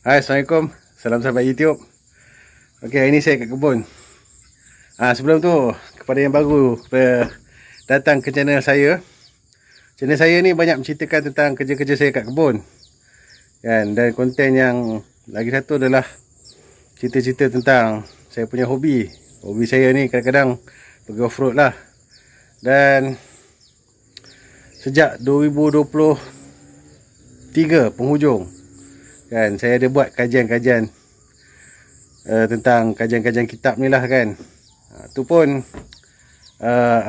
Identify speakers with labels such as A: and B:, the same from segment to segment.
A: Hai, Assalamualaikum. Salam sahabat YouTube. Okey, hari ni saya kat kebun. Sebelum tu, kepada yang baru datang ke channel saya. Channel saya ni banyak menceritakan tentang kerja-kerja saya kat kebun. Kan, dan konten yang lagi satu adalah cerita-cerita tentang saya punya hobi. Hobi saya ni kadang-kadang pergi off-road lah. Dan sejak 2023 penghujung, kan, saya ada buat kajian-kajian tentang kajian-kajian kitab ni lah kan. Tu pun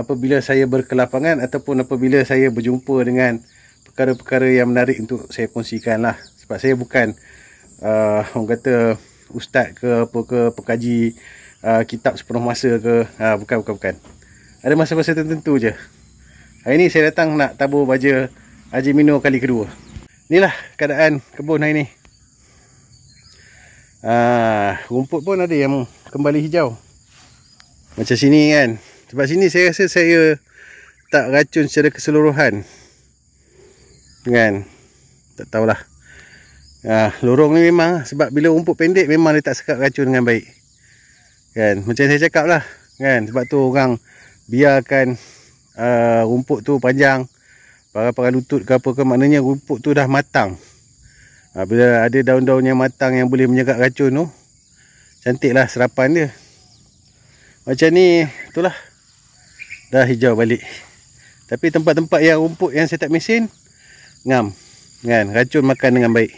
A: apabila saya berkelapangan ataupun apabila saya berjumpa dengan perkara-perkara yang menarik untuk saya kongsikan lah. Sebab saya bukan orang kata ustaz ke apa ke, pekaji kitab sepenuh masa ke. Bukan. Ada masa-masa tertentu je. Hari ni saya datang nak tabur baja Haji Mino kali kedua. Inilah keadaan kebun hari ni. Rumput pun ada yang kembali hijau. Macam sini kan. Sebab sini saya rasa saya tak racun secara keseluruhan. Kan. Tak tahulah. Lorong ni memang sebab bila rumput pendek memang dia tak sekat racun dengan baik. Kan. Macam saya cakap lah. Kan. Sebab tu orang biarkan rumput tu panjang. Paras-paras lutut ke apa ke, maknanya rumput tu dah matang. Bila ada daun-daun yang matang yang boleh menyerap racun tu, cantiklah serapan dia. Macam ni, itulah. Dah hijau balik. Tapi tempat-tempat yang rumput yang saya tak mesin, ngam. Kan? Racun makan dengan baik.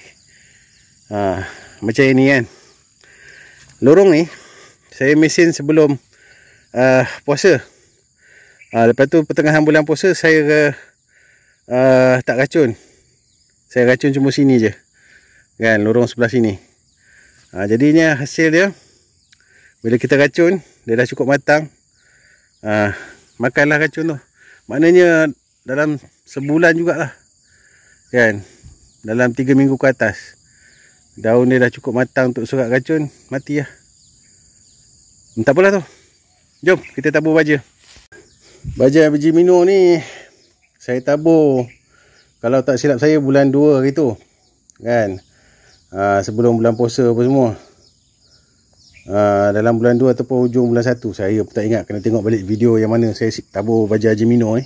A: Macam ini kan. Lorong ni, saya mesin sebelum puasa. Lepas tu pertengahan bulan puasa, saya tak racun. Saya racun cuma sini je. Kan, lorong sebelah sini. Jadinya hasil dia, bila kita racun, dia dah cukup matang. Makanlah racun tu. Maknanya dalam sebulan jugalah. Kan, dalam 3 minggu ke atas, daun dia dah cukup matang untuk serap racun, mati lah. Tak apalah tu. Jom kita tabur baja. Baja Haji Mino ni saya tabur, kalau tak silap saya, bulan 2 hari tu. Kan, sebelum bulan puasa apa semua. Dalam bulan 2 ataupun hujung bulan 1, saya pun tak ingat. Kena tengok balik video yang mana saya tabur baja Haji Mino ni.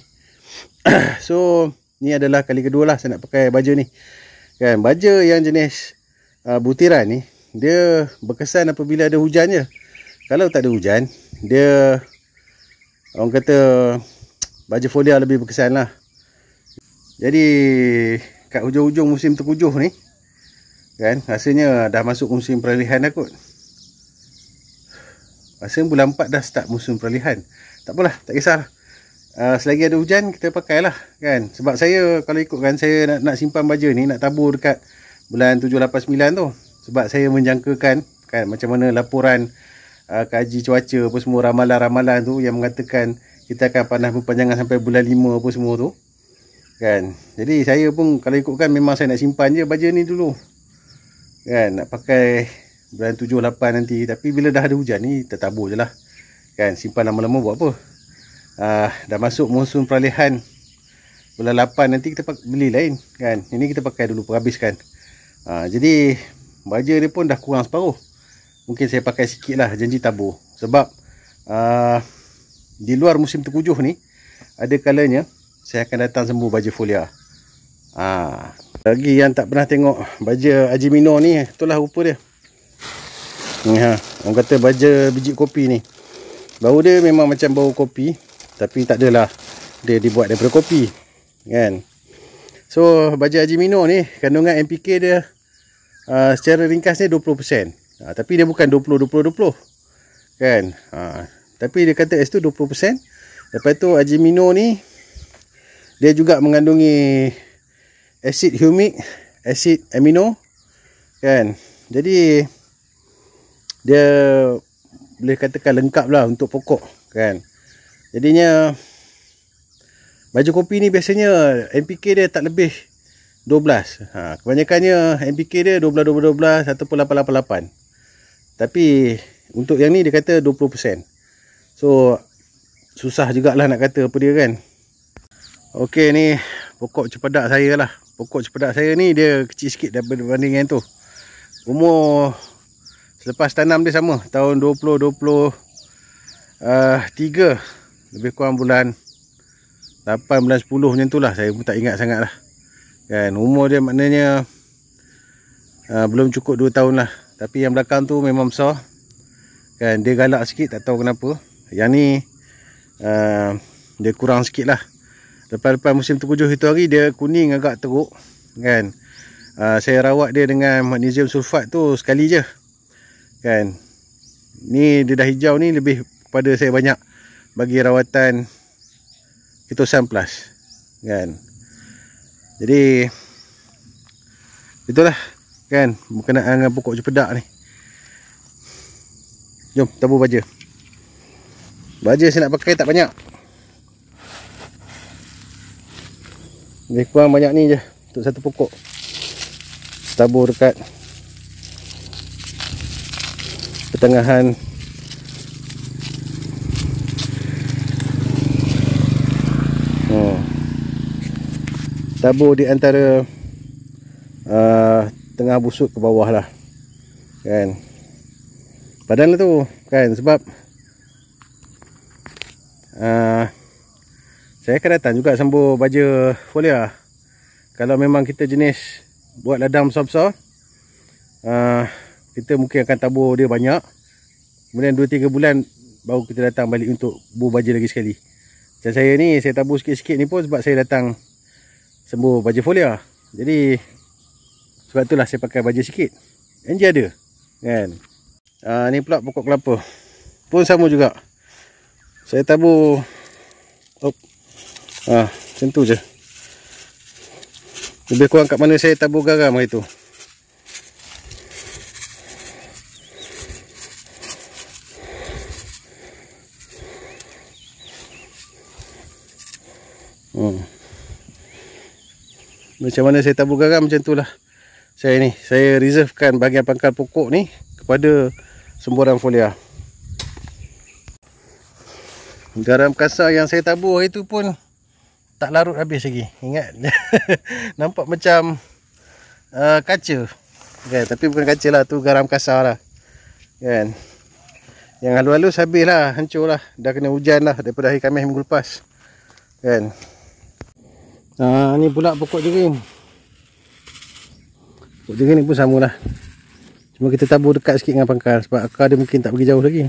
A: So ni adalah kali kedua lah saya nak pakai baja ni. Kan, baja yang jenis butiran ni, dia berkesan apabila ada hujan je. Kalau tak ada hujan, dia orang kata baja folia lebih berkesan lah. Jadi kat hujung-hujung musim tengkujuh ni, kan, rasanya dah masuk musim peralihan dah kot. Rasanya bulan 4 dah start musim peralihan. Tak apalah, tak kisah. Selagi ada hujan kita pakailah kan. Sebab saya kalau ikutkan, saya nak simpan baja ni, nak tabur dekat bulan 7, 8, 9 tu. Sebab saya menjangkakan kan macam mana laporan kaji cuaca apa semua, ramalan-ramalan tu yang mengatakan kita akan panas berpanjangan sampai bulan 5 apa semua tu. Kan. Jadi saya pun kalau ikutkan memang saya nak simpan je baja ni dulu. Kan, nak pakai bulan 7, 8 nanti. Tapi bila dah ada hujan ni, kita tabur je lah. Kan, simpan lama-lama buat apa. Dah masuk musim peralihan bulan 8 nanti kita beli lain. Kan, ini kita pakai dulu, perhabiskan. Jadi baja ni pun dah kurang separuh. Mungkin saya pakai sikit lah, janji tabur. Sebab di luar musim tengkujuh ni, ada kalanya saya akan datang sembuh baja folia. Lagi yang tak pernah tengok baja Haji Mino ni, itulah rupa dia. Orang kata baja biji kopi ni. Bau dia memang macam bau kopi, tapi tak adalah dia dibuat daripada kopi. Kan. So baja Haji Mino ni, kandungan NPK dia secara ringkasnya 20%. Tapi dia bukan 20-20-20. Kan. Tapi dia kata S tu 20%. Lepas tu Haji Mino ni, dia juga mengandungi asid humic, asid amino. Kan. Jadi dia boleh katakan lengkap lah untuk pokok. Kan. Jadinya baju kopi ni biasanya NPK dia tak lebih 12. Kebanyakannya NPK dia 12 ataupun 8. Tapi untuk yang ni dia kata 20%. So susah jugalah nak kata apa dia kan. Okey, ni pokok cempedak saya lah. Pokok cempedak saya ni dia kecil sikit daripada banding yang tu. Umur selepas tanam dia sama, tahun 2023, lebih kurang bulan 8, bulan 10 macam tu lah. Saya pun tak ingat sangat lah kan. Umur dia maknanya belum cukup 2 tahun lah. Tapi yang belakang tu memang besar kan. Dia galak sikit, tak tahu kenapa. Yang ni dia kurang sikit lah. Lepas-lepas musim tengkujuh itu hari, dia kuning agak teruk kan. Saya rawat dia dengan magnesium sulfat tu sekali je kan. Ni dia dah hijau ni, lebih kepada saya banyak bagi rawatan Kitosan Plus kan. Jadi itulah kan berkenaan dengan pokok cempedak ni. Jom tabur baja. Baja saya nak pakai tak banyak, lebih kurang banyak ni je untuk satu pokok. Tabur dekat pertengahan tabur di antara tengah busuk ke bawah lah kan. Padahal tu kan, sebab saya akan datang juga sambur baja folia. Kalau memang kita jenis buat ladang besar-besar, kita mungkin akan tabur dia banyak. Kemudian 2-3 bulan baru kita datang balik untuk bur baja lagi sekali. Macam saya ni, saya tabur sikit-sikit ni pun sebab saya datang sembur baja folia. Jadi sebab itulah saya pakai baja sikit. NG ada kan. Ni pula pokok kelapa pun sama juga. Saya tabur macam tu je. Lebih kurang kat mana saya tabur garam hari tu. Macam mana saya tabur garam, macam tu lah. Saya reservekan bahagian pangkal pokok ni kepada semburan folia. Garam kasar yang saya tabur hari tu pun tak larut habis lagi. Ingat nampak macam kaca kan, tapi bukan kaca lah, tu garam kasar lah kan. Yang halus-halus habis lah, hancur lah. Dah kena hujan lah daripada hari Khamis minggu lepas kan. Ni pula pokok jerin. Pokok jerin ni pun sama lah, cuma kita tabur dekat sikit dengan pangkal sebab akar dia mungkin tak pergi jauh lagi.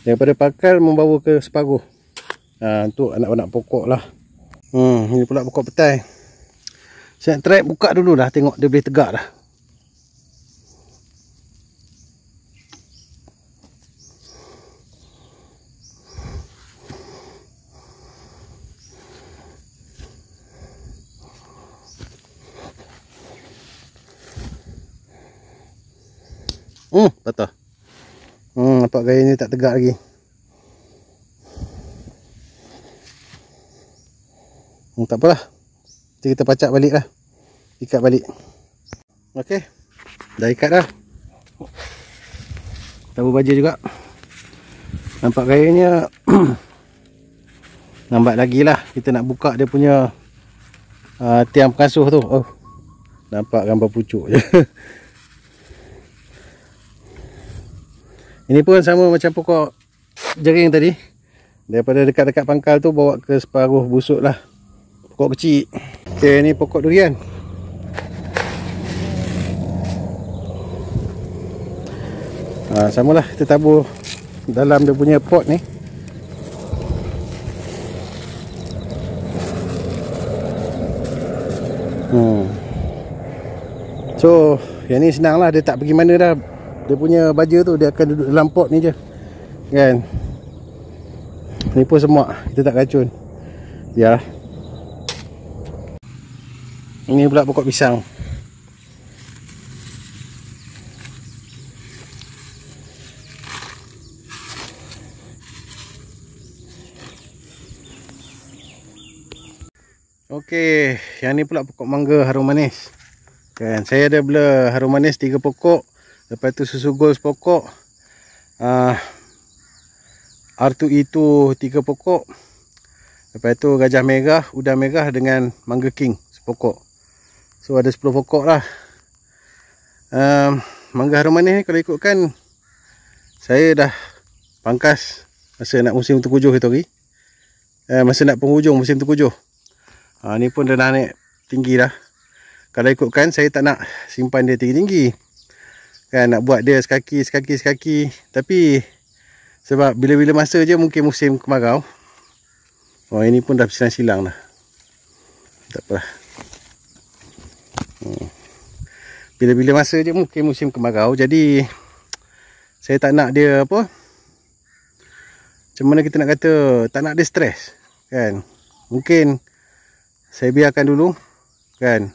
A: Daripada pangkal membawa ke separuh. Untuk anak-anak pokok lah. Ini pula pokok petai. Saya nak try buka dulu lah, tengok dia boleh tegak dah. Patah. Nampak gaya ni tak tegak lagi. Tak apalah, kita pacak balik lah, ikat balik. Ok, dah ikat dah. Tabur baja juga. Nampak gayanya lambat lagi lah kita nak buka dia punya tiang pengasuh tu. Nampak gambar pucuk je. Ini pun sama macam pokok jering tadi. Daripada dekat-dekat pangkal tu bawa ke separuh busuk lah. Pokok kecil. Ok, ni pokok durian. Samalah kita tabur dalam dia punya pot ni. So yang ni senang lah, dia tak pergi mana dah. Dia punya baja tu dia akan duduk dalam pot ni je kan. Ni pun semak, kita tak racun. Ya. Ini pula pokok pisang. Okey, yang ni pula pokok mangga harum manis. Kan, saya ada bela harum manis 3 pokok. Lepas tu susu gold sepokok. R2E2 3 pokok. Lepas tu gajah merah, udang merah dengan mangga king sepokok. So ada 10 pokok lah. Mangga harum manis ni kalau ikutkan, saya dah pangkas masa nak musim tengkujuh itu hari. Masa nak penghujung musim tengkujuh. Ni pun dah naik tinggi dah. Kalau ikutkan, saya tak nak simpan dia tinggi-tinggi. Kan, nak buat dia sekaki. Tapi sebab bila-bila masa je mungkin musim kemarau. Oh, ini pun dah silang-silang dah. Tak apalah. Bila-bila masa je mungkin musim kemarau. Jadi saya tak nak dia apa, macam mana kita nak kata, tak nak dia stres. Kan, mungkin saya biarkan dulu. Kan,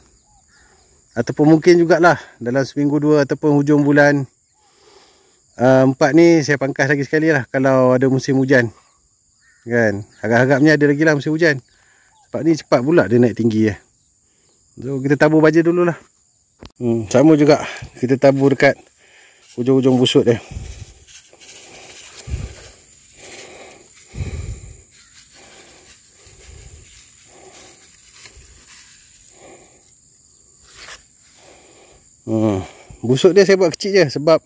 A: ataupun mungkin jugalah dalam seminggu 2 ataupun hujung bulan 4 ni saya pangkas lagi sekali lah kalau ada musim hujan. Kan, harap-harapnya ada lagi lah musim hujan. Sebab ni cepat pula dia naik tinggi . So kita tabur baja dululah. Sama juga kita tabur dekat hujung-hujung busuk dia. Busuk dia saya buat kecil je sebab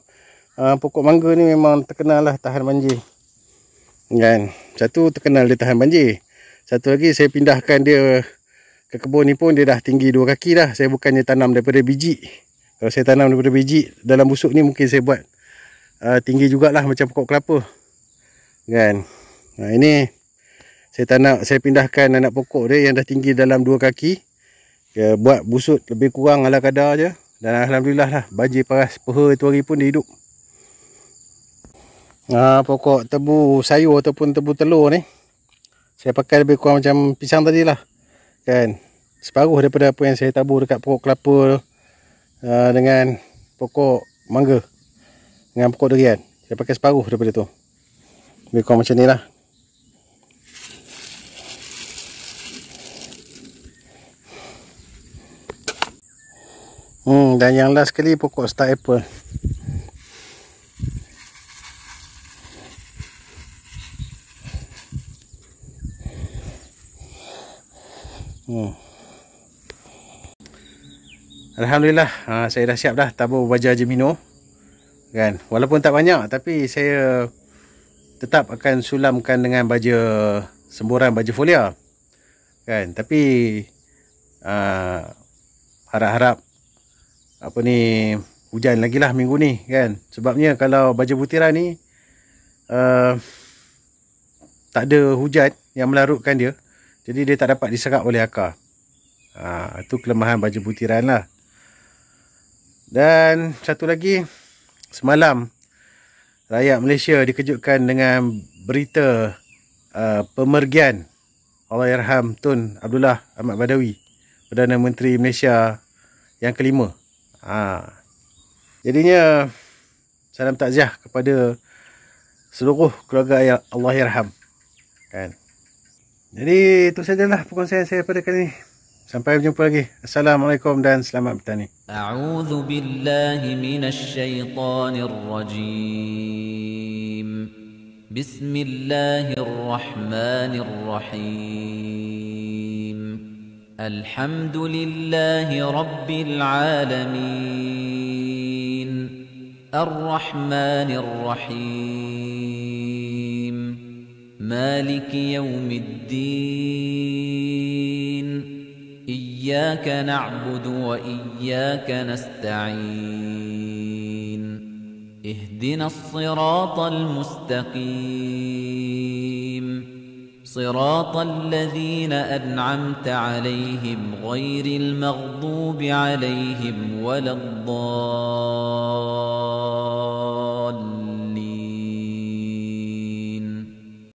A: pokok mangga ni memang terkenal lah tahan banjir. Kan, satu terkenal dia tahan banjir. Satu lagi saya pindahkan dia ke kebun ni pun dia dah tinggi 2 kaki dah. Saya bukannya tanam daripada biji. Kalau saya tanam daripada biji dalam busuk ni mungkin saya buat tinggi jugalah macam pokok kelapa. Kan, ini saya pindahkan anak pokok dia yang dah tinggi dalam 2 kaki. Buat busuk lebih kurang ala kadar je. Dan alhamdulillah lah, banjir paras peha itu hari pun dia hidup. Pokok tebu sayur ataupun tebu telur ni saya pakai lebih kurang macam pisang tadi lah. Kan, separuh daripada apa yang saya tabur dekat pokok kelapa dengan pokok mangga dengan pokok durian. Saya pakai separuh daripada tu. Lebih kurang macam ni lah. Dan yang last sekali pokok star apple. Alhamdulillah, saya dah siap dah tabur baja Gemino. Kan, walaupun tak banyak tapi saya tetap akan sulamkan dengan baja semburan baja folia. Kan, tapi harap-harap apa ni hujan lagi lah minggu ni. Kan, sebabnya kalau baja butiran ni tak ada hujan yang melarutkan dia, jadi dia tak dapat diserap oleh akar. Itu kelemahan baja butiran lah. Dan satu lagi, semalam rakyat Malaysia dikejutkan dengan berita pemergian Allahyarham Tun Abdullah Ahmad Badawi, Perdana Menteri Malaysia yang kelima. Jadinya salam takziah kepada seluruh keluarga Allahyarham. Kan, jadi itu sajalah perkongsian saya pada kali ini. Sampai berjumpa lagi. Assalamualaikum dan selamat bertani.
B: A'udzu billahi minasy syaithanir rajim. Bismillahirrahmanirrahim. Alhamdulillahi rabbil alamin. Ar-Rahmanir Rahim. Maliki yaumiddin. إياك نعبد وإياك نستعين اهدنا الصراط المستقيم صراط الذين أنعمت عليهم غير المغضوب عليهم ولا الضالين